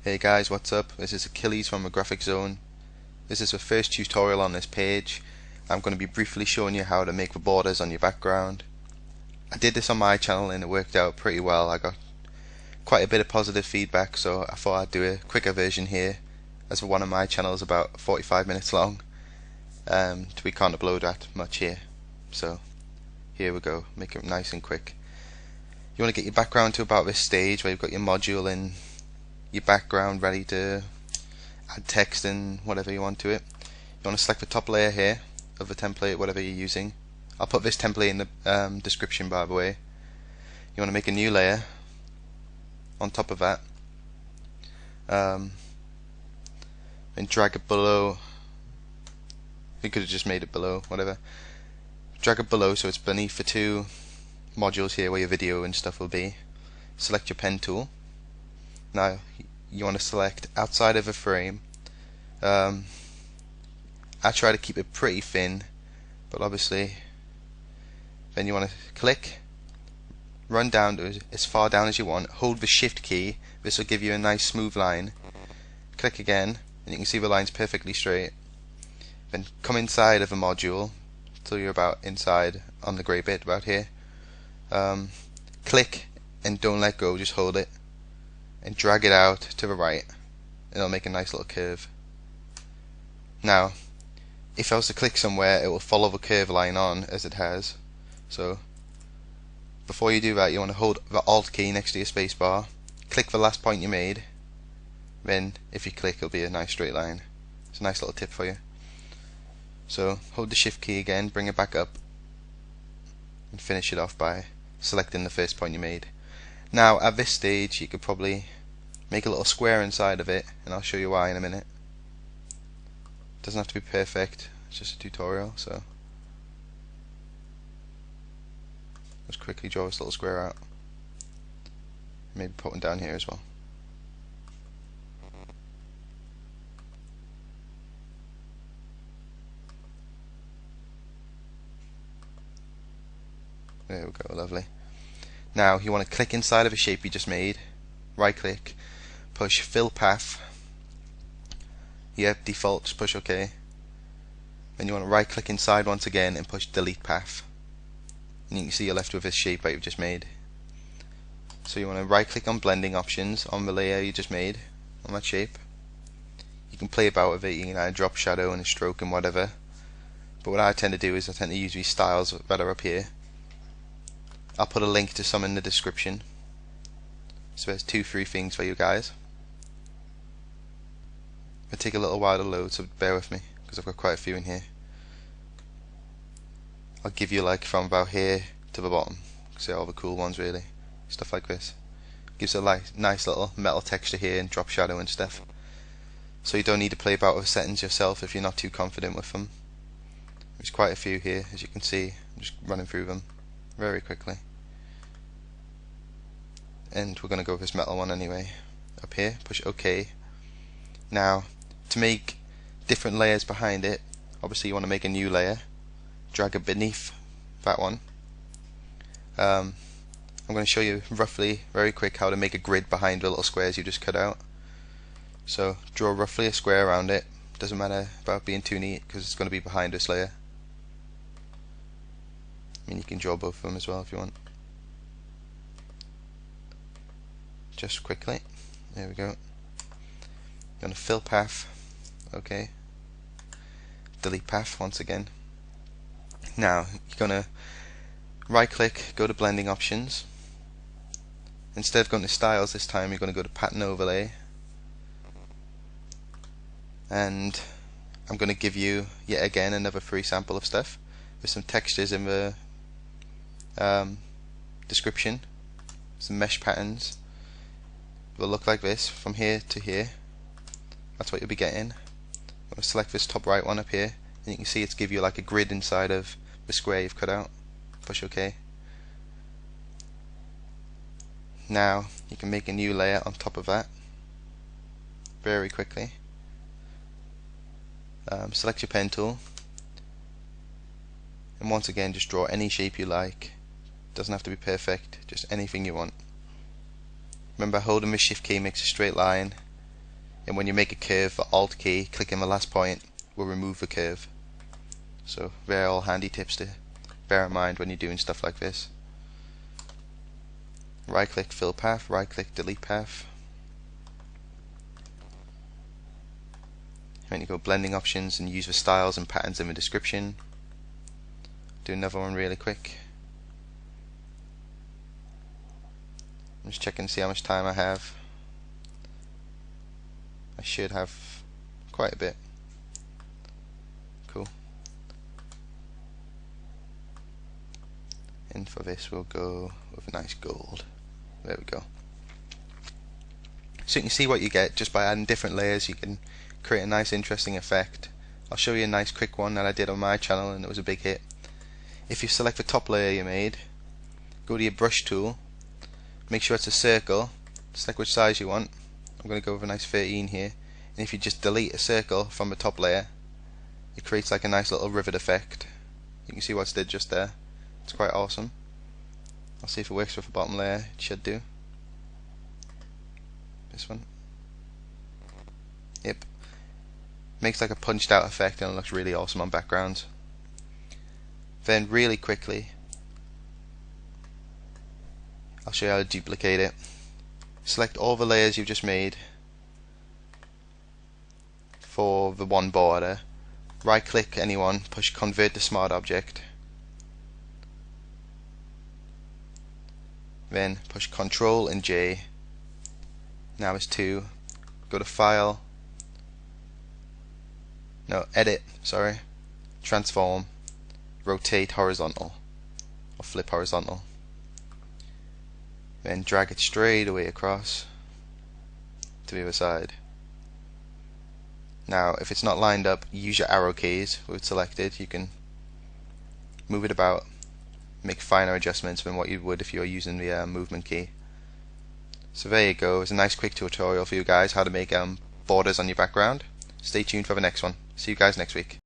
Hey guys, what's up? This is Achilles from a Graphic Zone. This is the first tutorial on this page. I'm going to be briefly showing you how to make the borders on your background. I did this on my channel and it worked out pretty well. I got quite a bit of positive feedback, so I thought I'd do a quicker version here, as one of my channels about 45 minutes long. We can't upload that much here, so here we go. Make it nice and quick. You want to get your background to about this stage where you've got your module and your background ready to add text and whatever you want to it. You want to select the top layer here of the template, whatever you're using. I'll put this template in the description, by the way. You want to make a new layer on top of that, and drag it below. We could have just made it below, whatever. Drag it below so it's beneath the two modules here where your video and stuff will be. Select your pen tool. Now you want to select outside of a frame. I try to keep it pretty thin, but obviously then you want to click, run down to as far down as you want, hold the shift key. This will give you a nice smooth line. Click again and you can see the line's perfectly straight. Then come inside of a module till you're about inside on the grey bit about here. Click and don't let go, just hold it and drag it out to the right, and it'll make a nice little curve. Now if I was to click somewhere, it will follow the curve line on as it has. So before you do that, you want to hold the Alt key next to your spacebar, click the last point you made, then if you click it'll be a nice straight line. It's a nice little tip for you. So hold the Shift key again, bring it back up and finish it off by selecting the first point you made. Now at this stage you could probably make a little square inside of it, and I'll show you why in a minute. Doesn't have to be perfect, it's just a tutorial, so just quickly draw this little square out. Maybe put one down here as well. There we go, lovely. Now you want to click inside of a shape you just made, right click, push fill path. Yep, default, just push OK. Then you want to right click inside once again and push delete path. And you can see you're left with this shape that you've just made. So you want to right click on blending options on the layer you just made, on that shape. You can play about with it, you can add drop shadow and a stroke and whatever. But what I tend to do is I tend to use these styles that are up here. I'll put a link to some in the description. So there's 2-3 things for you guys. It'll take a little while to load, so bear with me because I've got quite a few in here. I'll give you like from about here to the bottom. See all the cool ones really. Stuff like this. Gives a nice little metal texture here and drop shadow and stuff. So you don't need to play about with settings yourself if you're not too confident with them. There's quite a few here, as you can see. I'm just running through them very quickly, and we're going to go with this metal one anyway. Up here, push OK. Now to make different layers behind it, obviously you want to make a new layer, drag it beneath that one. I'm going to show you roughly, very quick, how to make a grid behind the little squares you just cut out. So draw roughly a square around it. Doesn't matter about being too neat because it's going to be behind this layer. I mean, you can draw both of them as well if you want. Just quickly. There we go. You want to fill path. Okay. Delete path once again. Now you're going to right click, go to blending options. Instead of going to styles this time, you're going to go to pattern overlay. And I'm going to give you yet again another free sample of stuff with some textures in the description. Some mesh patterns will look like this from here to here. That's what you'll be getting. I'm going to select this top right one up here, and you can see it's give you like a grid inside of the square you've cut out. Push OK. Now you can make a new layer on top of that very quickly. Select your pen tool, and once again just draw any shape you like. Doesn't have to be perfect, just anything you want. Remember, holding the shift key makes a straight line, and when you make a curve, the Alt key, clicking the last point will remove the curve. So they're all handy tips to bear in mind when you're doing stuff like this. Right click fill path, right click delete path. Then you go blending options and use the styles and patterns in the description. Do another one really quick. I'm just checking to see how much time I have. I should have quite a bit. Cool. And for this we'll go with a nice gold. There we go. So you can see what you get just by adding different layers. You can create a nice interesting effect. I'll show you a nice quick one that I did on my channel and it was a big hit. If you select the top layer you made, go to your brush tool, make sure it's a circle, select which size you want. I'm going to go with a nice 13 here, and if you just delete a circle from the top layer, it creates like a nice little rivet effect. You can see what's did just there. It's quite awesome. I'll see if it works with the bottom layer. It should do. This one. Yep. Makes like a punched out effect and it looks really awesome on backgrounds. Then really quickly, I'll show you how to duplicate it. Select all the layers you've just made for the one border. Right click anyone, push convert to smart object. Then push Ctrl and J. Now it's 2. Go to File. No, Edit, sorry. Transform. Rotate horizontal. Or flip horizontal. Then drag it straight away across to the other side. Now if it's not lined up, use your arrow keys with selected. You can move it about, make finer adjustments than what you would if you were using the movement key. So there you go. It's a nice quick tutorial for you guys how to make borders on your background. Stay tuned for the next one. See you guys next week.